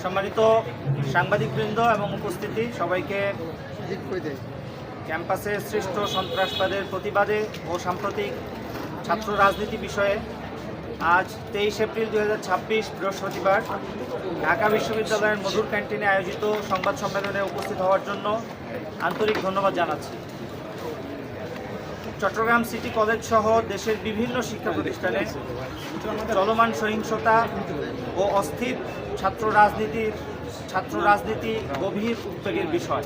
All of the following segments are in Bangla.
সম্মানিত সাংবাদিকবৃন্দ এবং উপস্থিতি সবাইকে ক্যাম্পাসে সৃষ্ট সন্ত্রাসবাদের প্রতিবাদে ও সাম্প্রতিক ছাত্র রাজনীতি বিষয়ে আজ 23 এপ্রিল 2026 বৃহস্পতিবার ঢাকা বিশ্ববিদ্যালয়ের মধুর ক্যান্টিনে আয়োজিত সংবাদ সম্মেলনে উপস্থিত হওয়ার জন্য আন্তরিক ধন্যবাদ জানাচ্ছি। চট্টগ্রাম সিটি কলেজ সহ দেশের বিভিন্ন শিক্ষা প্রতিষ্ঠানে চলমান সহিংসতা ও অস্থির ছাত্র রাজনীতি গভীর উদ্বেগের বিষয়।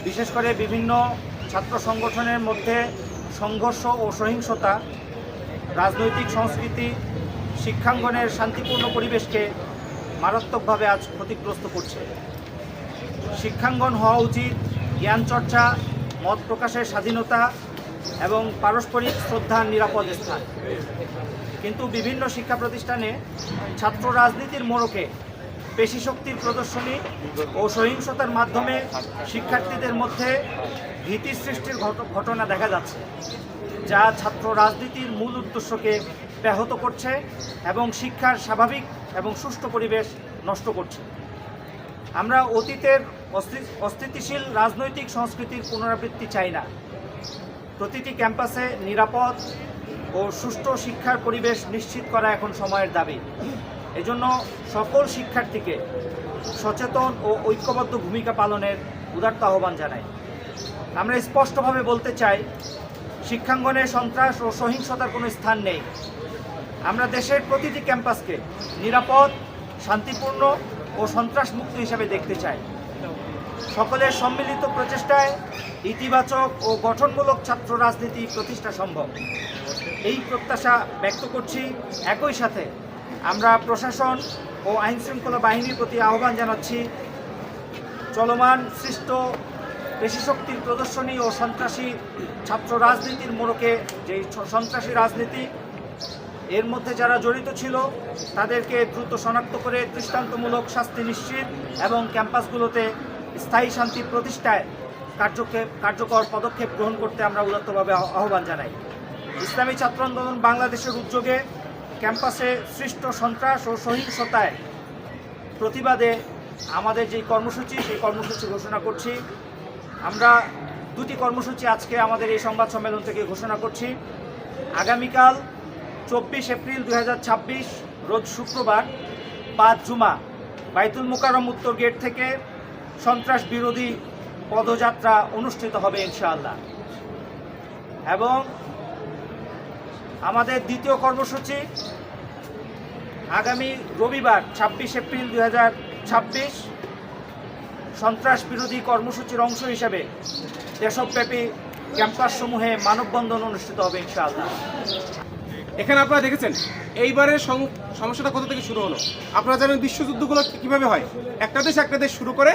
বিশেষ করে বিভিন্ন ছাত্র সংগঠনের মধ্যে সংঘর্ষ ও সহিংসতা রাজনৈতিক সংস্কৃতি, শিক্ষাঙ্গনের শান্তিপূর্ণ পরিবেশকে মারাত্মকভাবে আজ ক্ষতিগ্রস্ত করছে। শিক্ষাঙ্গন হওয়া উচিত জ্ঞান চর্চা, মত প্রকাশের স্বাধীনতা এবং পারস্পরিক শ্রদ্ধার নিরাপদ স্থান। কিন্তু বিভিন্ন শিক্ষা প্রতিষ্ঠানে ছাত্র রাজনীতির মোড়কে পেশিশক্তির প্রদর্শনী ও সহিংসতার মাধ্যমে শিক্ষার্থীদের মধ্যে ভীতি সৃষ্টির ঘটনা দেখা যাচ্ছে, যা ছাত্র রাজনীতির মূল উদ্দেশ্যকে ব্যাহত করছে এবং শিক্ষার স্বাভাবিক এবং সুষ্ঠু পরিবেশ নষ্ট করছে। আমরা অতীতের অস্থিতিশীল রাজনৈতিক সংস্কৃতির পুনরাবৃত্তি চাই না। প্রতিটি ক্যাম্পাসে নিরাপদ ও সুষ্ঠু শিক্ষার পরিবেশ নিশ্চিত করা এখন সময়ের দাবি। এজন্য সকল শিক্ষার্থীকে সচেতন ও ঐক্যবদ্ধ ভূমিকা পালনের উদাত্ত আহ্বান জানাই। আমরা স্পষ্টভাবে বলতে চাই, শিক্ষাঙ্গনে সন্ত্রাস ও সহিংসতার কোনো স্থান নেই। আমরা দেশের প্রতিটি ক্যাম্পাসকে নিরাপদ, শান্তিপূর্ণ ও সন্ত্রাসমুক্ত হিসাবে দেখতে চাই। সকলের সম্মিলিত প্রচেষ্টায় ইতিবাচক ও গঠনমূলক ছাত্র রাজনীতি প্রতিষ্ঠা সম্ভব, এই প্রত্যাশা ব্যক্ত করছি। একই সাথে আমরা প্রশাসন ও আইনশৃঙ্খলা বাহিনীর প্রতি আহ্বান জানাচ্ছি, চলমান সৃষ্ট পেশিশক্তির প্রদর্শনী ও সন্ত্রাসী ছাত্র রাজনীতির মোড়কে যে সন্ত্রাসী রাজনীতি, এর মধ্যে যারা জড়িত ছিল তাদেরকে দ্রুত শনাক্ত করে দৃষ্টান্তমূলক শাস্তি নিশ্চিত এবং ক্যাম্পাসগুলোতে স্থায়ী শান্তি প্রতিষ্ঠায় কার্যকর পদক্ষেপ গ্রহণ করতে আমরা উদাত্তভাবে আহ্বান জানাই। ইসলামী ছাত্র আন্দোলন বাংলাদেশের উদ্যোগে ক্যাম্পাসে সৃষ্ট সন্ত্রাস ও সহিংসতায় প্রতিবাদে আমাদের যে কর্মসূচি, সেই কর্মসূচি ঘোষণা করছি। আমরা দুটি কর্মসূচি আজকে আমাদের এই সংবাদ সম্মেলন থেকে ঘোষণা করছি। আগামীকাল 24 এপ্রিল 2026 রোজ শুক্রবার 5 জুমা বাইতুল মুকাররম উত্তর গেট থেকে সন্ত্রাস বিরোধী পদযাত্রা অনুষ্ঠিত হবে ইনশাআল্লাহ। এবং আমাদের দ্বিতীয় কর্মসূচি আগামী রবিবার 26 এপ্রিল 2026 সন্ত্রাস বিরোধী কর্মসূচির অংশ হিসেবে দেশব্যাপী ক্যাম্পাসসমূহে মানববন্ধন অনুষ্ঠিত হবে ইনশাআল্লাহ। এখানে আপনারা দেখেছেন এইবারের সমস্যাটা কোথা থেকে শুরু হলো। আপনারা জানেন বিশ্বযুদ্ধগুলো কিভাবে হয়, একটা দেশ শুরু করে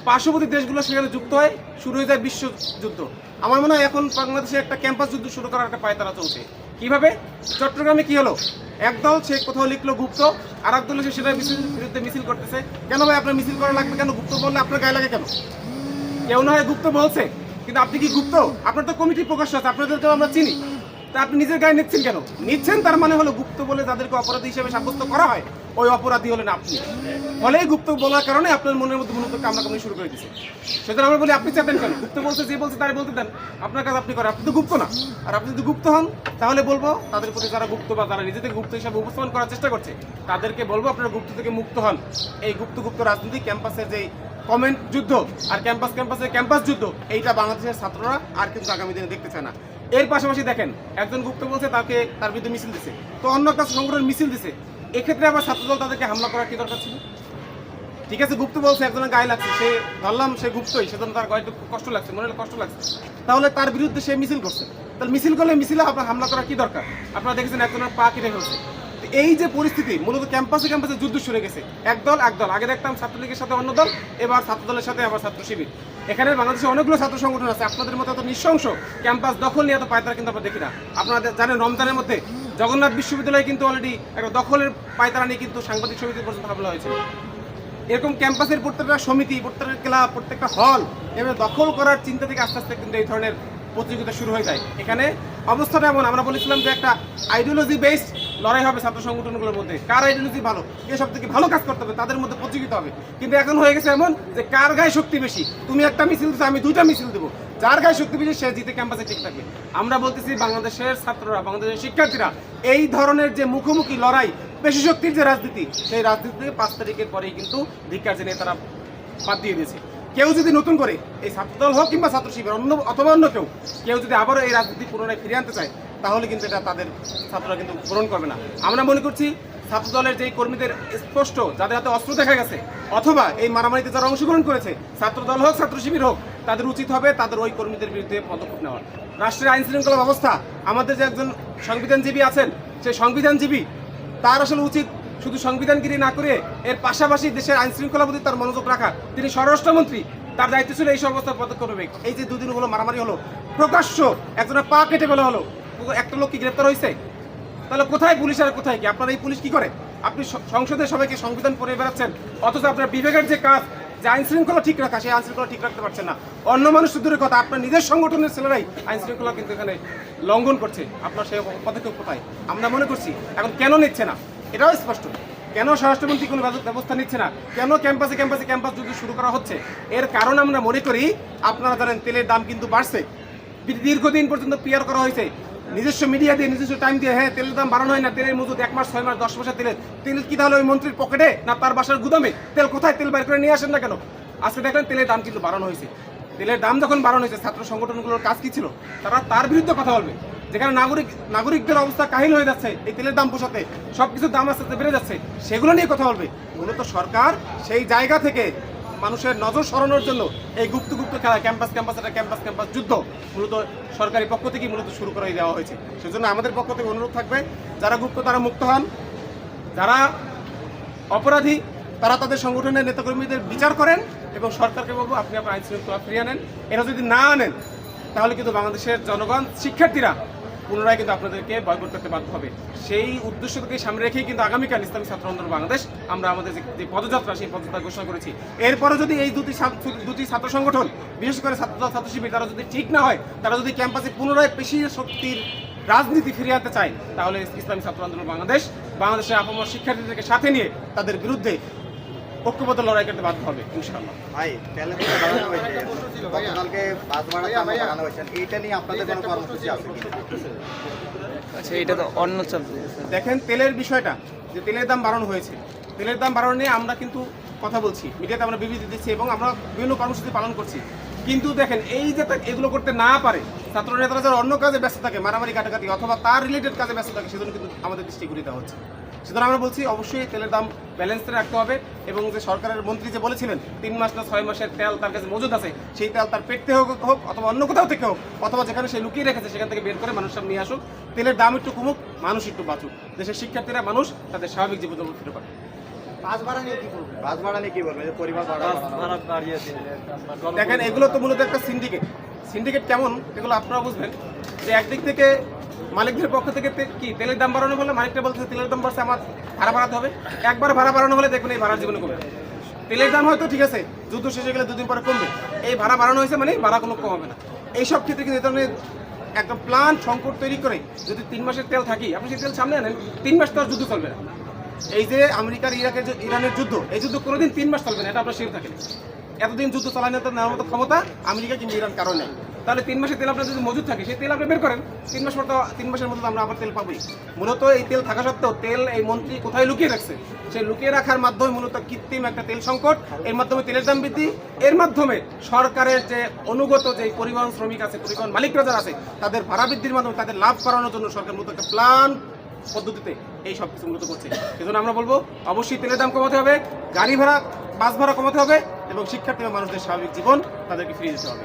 পার্শ্ববর্তী দেশগুলো সেখানে যুক্ত হয়, শুরু হয়ে যায় বিশ্বযুদ্ধ। আমার মনে হয় এখন বাংলাদেশে একটা ক্যাম্পাস যুদ্ধ শুরু করার একটা পায়তারা চলছে। কিভাবে? চট্টগ্রামে কি হলো, একদল সে কোথাও লিখলো গুপ্ত, আর এক দল সে সেটার বিরুদ্ধে মিছিল করতেছে। কেন ভাই আপনার মিছিল করা লাগবে কেন? গুপ্ত বললে আপনার গায়ে লাগে কেন? কেউ না হয় গুপ্ত বলছে, কিন্তু আপনি কি গুপ্ত? আপনার তো কমিটি প্রকাশ আছে, আপনাদেরকেও আমরা চিনি। তা আপনি নিজের গায়ে নিচ্ছেন কেন? নিচ্ছেন তার মানে হলো গুপ্ত বলে যাদেরকে অপরাধী হিসেবে সাব্যস্ত করা হয়, ওই অপরাধী হলেন আপনি। ফলে গুপ্ত বলার কারণে আপনার মনের মধ্যে মূলত কামড়াকামড়ি শুরু করে দিচ্ছে। সেজন্য আমরা বলি আপনি চাপেন কেন? গুপ্ত বলছে, যে বলছে তাই বলতে দেন, আপনার কাজ আপনি করেন। আপনি তো গুপ্ত না। আর আপনি যদি গুপ্ত হন তাহলে বলবো তাদের প্রতি যারা গুপ্ত বা যারা নিজেদেরকে গুপ্ত হিসাবে উপস্থাপন করার চেষ্টা করছে তাদেরকে বলবো আপনারা গুপ্ত থেকে মুক্ত হন। এই গুপ্ত রাজনীতি, ক্যাম্পাসের যেই কমেন্ট যুদ্ধ আর ক্যাম্পাস যুদ্ধ, এইটা বাংলাদেশের ছাত্ররা আর কিন্তু আগামী দিনে দেখতে চায় না। এর পাশাপাশি দেখেন, একজন গুপ্ত বলছে তার বিরুদ্ধে মিছিল দিছে, তো অন্য একটা সংগঠন মিছিল দিছে, এক্ষেত্রে আবার ছাত্রদল তাদেরকে হামলা করার কি দরকার ছিল? ঠিক আছে, গুপ্ত বলছে, একজনের গায়ে লাগছে, সে ধরলাম সে গুপ্তই, সেজন্য তার গায়ে কষ্ট লাগছে, মনে কষ্ট লাগছে, তাহলে তার বিরুদ্ধে সে মিছিল করছে। তাহলে মিছিল করলে মিছিলে আপনার হামলা করার কি দরকার? আপনারা দেখেছেন একজনের পা কেটে ফেলছে। এই যে পরিস্থিতি, মূলত ক্যাম্পাসে যুদ্ধ শুরু গেছে, একদল। আগে দেখতাম ছাত্রলীগের সাথে অন্য দল, এবার ছাত্রদলের সাথে আবার ছাত্র শিবির। এখানে বাংলাদেশে অনেকগুলো ছাত্র সংগঠন আছে, আপনাদের মতো এত নৃশংস ক্যাম্পাস দখল নিয়ে এত পায়তারা কিন্তু আমরা দেখি না। আপনারা জানেন রমজানের মধ্যে জগন্নাথ বিশ্ববিদ্যালয়ে কিন্তু অলরেডি একটা দখলের পায়তারা নিয়ে কিন্তু সাংবাদিক সমিতি পর্যন্ত হামলা হয়েছে। এরকম ক্যাম্পাসের প্রত্যেকটা সমিতি, প্রত্যেকটা ক্লাব, প্রত্যেকটা হল এভাবে দখল করার চিন্তা থেকে আস্তে আস্তে কিন্তু এই ধরনের প্রতিযোগিতা শুরু হয়ে যায়। এখানে অবস্থাটা এমন, আমরা বলেছিলাম যে একটা আইডিওলজি বেসড লড়াই হবে ছাত্র সংগঠনগুলোর মধ্যে, কার আইডিওলজি ভালো, কে সব থেকে ভালো কাজ করতে হবে, তাদের মধ্যে প্রতিযোগিতা হবে। কিন্তু এখন হয়ে গেছে এমন যে কার গায়ে শক্তি বেশি, তুমি একটা মিছিল দিচ্ছ, আমি 2টা মিছিল দেবো, যার গায়ে শক্তি বেশি সে জিতে ক্যাম্পাসে ঠিক থাকবে। আমরা বলতেছি বাংলাদেশের ছাত্ররা, বাংলাদেশের শিক্ষার্থীরা এই ধরনের যে মুখোমুখি লড়াই, পেশি শক্তির যে রাজনীতি, সেই রাজনীতি থেকে 5 তারিখের পরেই কিন্তু ধিক্কার জানিয়ে তারা বাদ দিয়ে দিয়েছে। কেউ যদি নতুন করে এই ছাত্রদল হোক কিংবা ছাত্র শিবির অথবা অন্য কেউ যদি আবারও এই রাজনীতি পুনরায় ফিরিয়ে আনতে চায়, তাহলে কিন্তু এটা তাদের ছাত্ররা কিন্তু পূরণ করবে না। আমরা মনে করছি ছাত্রদলের যেই কর্মীদের স্পষ্ট যাদের হাতে অস্ত্র দেখা গেছে, অথবা এই মারামারিতে যারা অংশগ্রহণ করেছে, ছাত্রদল হোক ছাত্র শিবির হোক, তাদের উচিত হবে তাদের ওই কর্মীদের বিরুদ্ধে পদক্ষেপ নেওয়া। রাষ্ট্রের আইন শৃঙ্খলা ব্যবস্থা, আমাদের যে একজন সংবিধানজীবী আছেন, সেই সংবিধানজীবী তার আসলে উচিত শুধু সংবিধানগিরি না করে এর পাশাপাশি দেশের আইন শৃঙ্খলার প্রতি তার মনোযোগ রাখা। তিনি স্বরাষ্ট্রমন্ত্রী, তার দায়িত্ব ছিল এই সব অবস্থার পদক্ষেপ নেবে। এই যে 2 দিন হলো মারামারি হলো, প্রকাশ্য একজনের পা কেটে ফেলা হলো, একটা লোক কি গ্রেপ্তার হয়েছে? তাহলে কোথায় পুলিশ আর কোথায় কি? আপনার এই পুলিশ কি করে? আপনি সংসদে সবাইকে সংবিধান পড়ে বেড়াচ্ছেন, অথচ আপনার বিবেকের যে কাজ, যে আইন শৃঙ্খলা ঠিক রাখা, সেই আইন শৃঙ্খলা ঠিক রাখতে পারছেন না। অন্য মানুষ দূরের কথা, আপনার নিজের সংগঠনের ছেলেরাই আইন শৃঙ্খলা কিন্তু এখানে লঙ্ঘন করছে। আপনার সেই পদক্ষেপ কোথায়? আমরা মনে করছি এখন কেন নিচ্ছে না এটাও স্পষ্ট। কেন স্বরাষ্ট্রমন্ত্রী কোনো ব্যবস্থা নিচ্ছে না? কেন ক্যাম্পাস যুদ্ধ শুরু করা হচ্ছে? এর কারণ আমরা মনে করি, আপনারা জানেন তেলের দাম কিন্তু বাড়ছে, দীর্ঘদিন পর্যন্ত পিয়ার করা হয়েছে নিজস্ব মিডিয়া দিয়ে, নিজস্ব টাইম দিয়ে। হ্যাঁ, তেলের দাম বাড়ানো হয় না, তেলের মজুদ 1 মাস 6 মাস 10 মাসের তেল কি তাহলে ওই মন্ত্রীর পকেটে না তার বাসার গুদামে? তেল কোথায়? তেল বের করে নিয়ে আসেন না কেন? আজকে দেখলেন তেলের দাম কিন্তু বাড়ানো হয়েছে। তেলের দাম যখন বাড়ানো হয়েছে, ছাত্র সংগঠনগুলোর কাজ কি ছিল? তারা তার বিরুদ্ধে কথা বলবে। যেখানে নাগরিকদের অবস্থা কাহিল হয়ে যাচ্ছে এই তেলের দাম পোষাতে, সবকিছুর দাম আস্তে আস্তে বেড়ে যাচ্ছে, সেগুলো নিয়ে কথা বলবে। মূলত সরকার সেই জায়গা থেকে মানুষের নজর সরানোর জন্য এই গুপ্ত খেলা, ক্যাম্পাস যুদ্ধ মূলত সরকারি পক্ষ থেকে মূলত শুরু করে দেওয়া হয়েছে। সেজন্য আমাদের পক্ষ থেকে অনুরোধ থাকবে, যারা গুপ্ত তারা মুক্ত হন, যারা অপরাধী তারা তাদের সংগঠনের নেতাকর্মীদের বিচার করেন, এবং সরকারকে বলবো আপনি আপনার আইন শৃঙ্খলা ফিরিয়ে আনেন। এরা যদি না আনেন তাহলে কিন্তু বাংলাদেশের জনগণ, শিক্ষার্থীরা পুনরায় কিন্তু আপনাদেরকে বয়কট করতে বাধ্য হবে। সেই উদ্দেশ্যকে সামনে রেখেই কিন্তু আগামীকাল ইসলামী ছাত্র আন্দোলন বাংলাদেশ আমরা আমাদের যে পদযাত্রা, সেই পদযাত্রা ঘোষণা করেছি। এরপরে যদি এই দুটি ছাত্র সংগঠন, বিশেষ করে ছাত্রদল ছাত্র শিবির, তারা যদি ঠিক না হয়, তারা যদি ক্যাম্পাসে পুনরায় পেশি শক্তির রাজনীতি ফিরিয়ে আনতে চায়, তাহলে ইসলামী ছাত্র আন্দোলন বাংলাদেশের আপামর শিক্ষার্থীদেরকে সাথে নিয়ে তাদের বিরুদ্ধে ঐক্যবদ্ধ লড়াই করতে বাধ্য হবে ইনশাআল্লাহ। ভাই, তেলের দাম বাড়ানো হয়েছে, গতকালকে বাস ভাড়া বাড়ানো হয়েছে, এইটা নিয়ে আপনাদের কোনো কর্মসূচি আছে কি? আচ্ছা, এটা তো অন্য চলছে। দেখেন, তেলের বিষয়টা, যে তেলের দাম বাড়ানো হয়েছে, তেলের দাম বাড়ানো নিয়ে আমরা কিন্তু কথা বলছি, মিডিয়াতে আমরা বিবৃতি দিচ্ছি এবং আমরা বিভিন্ন কর্মসূচি পালন করছি। কিন্তু দেখেন, এই যে এগুলো করতে না পারে, ছাত্র নেতারা যারা অন্য কাজে ব্যস্ত থাকে, মারামারি কাটাকাটি অথবা তার রিলেটেড কাজে ব্যস্ত থাকে, সেজন্য কিন্তু আমাদের দৃষ্টি ঘুরিয়ে দেওয়া হচ্ছে। সুতরাং আমরা বলছি অবশ্যই তেলের দাম ব্যালেন্সে রাখতে হবে, এবং যে সরকারের মন্ত্রী যে বলেছিলেন 3 মাস না 6 মাসের তেল তার কাছে মজুদ আছে, সেই তেল তার পেট থেকে হোক অথবা অন্য কোথাও থেকে হোক, অথবা যেখানে সে লুকিয়ে রেখেছে সেখান থেকে বের করে মানুষ সামনে নিয়ে আসুক। তেলের দাম একটু কমুক, মানুষ একটু বাঁচুক, দেশের শিক্ষার্থীরা মানুষ তাদের স্বাভাবিক জীবনযাপন ফিরে পাবে। বাস ভাড়া নিয়ে কি বলবেন? পরিবার দেখেন, এগুলো তো মূলত একটা সিন্ডিকেট কেমন এগুলো আপনারা বুঝবেন। যে একদিক থেকে মালিকদের পক্ষ থেকে কি তেলের দাম বাড়ানো হলে মালিকটা বলছে তেলের দাম বাড়ছে, আমার ভাড়া বাড়াতে হবে। একবার ভাড়া বাড়ানো হলে দেখবেন এই ভাড়ার জীবনে কমবে। তেলের দাম হয়তো ঠিক আছে, যুদ্ধ শেষ হয়ে গেলে 2 দিন পরে কমবে, এই ভাড়া বাড়ানো হয়েছে মানে ভাড়া কোনো কমাবে না। এইসব ক্ষেত্রে কিন্তু এই ধরনের একটা প্ল্যান সংকট তৈরি করে যদি 3 মাসের তেল থাকি, আপনি সেই তেল সামনে আনেন, 3 মাস তো আর যুদ্ধ চলবে না। এই যে আমেরিকার ইরানের যুদ্ধ, এই যুদ্ধ কোনোদিন 3 মাস চলবে না, এটা আপনার শিওর থাকেন। এতদিন যুদ্ধ চালানো নেওয়ার মতো ক্ষমতা আমেরিকা কিংবা ইরান কারণ নেই। তাহলে 3 মাসের তেল আপনার যদি মজুদ থাকে, সেই তেল আপনি বের করেন, 3 মাসের মধ্যে আমরা আবার তেল পাবোই। মূলত এই তেল থাকা সত্ত্বেও তেল এই মন্ত্রী কোথায় লুকিয়ে রাখছে, সেই লুকিয়ে রাখার মাধ্যমে মূলত কৃত্রিম একটা তেল সংকট, এর মাধ্যমে তেলের দাম বৃদ্ধি, এর মাধ্যমে সরকারের যে অনুগত যে পরিবহন শ্রমিক আছে, পরিবহন মালিকরা যারা আছে, তাদের ভাড়া বৃদ্ধির মাধ্যমে তাদের লাভ করানোর জন্য সরকার মূলত একটা প্ল্যান পদ্ধতিতে এই সব কিছু মূলত করছে। সেজন্য আমরা বলবো অবশ্যই তেলের দাম কমাতে হবে, গাড়ি ভাড়া, বাস ভাড়া কমাতে হবে, এবং শিক্ষার্থী মানুষদের স্বাভাবিক জীবন তাদেরকে ফিরিয়ে দিতে হবে।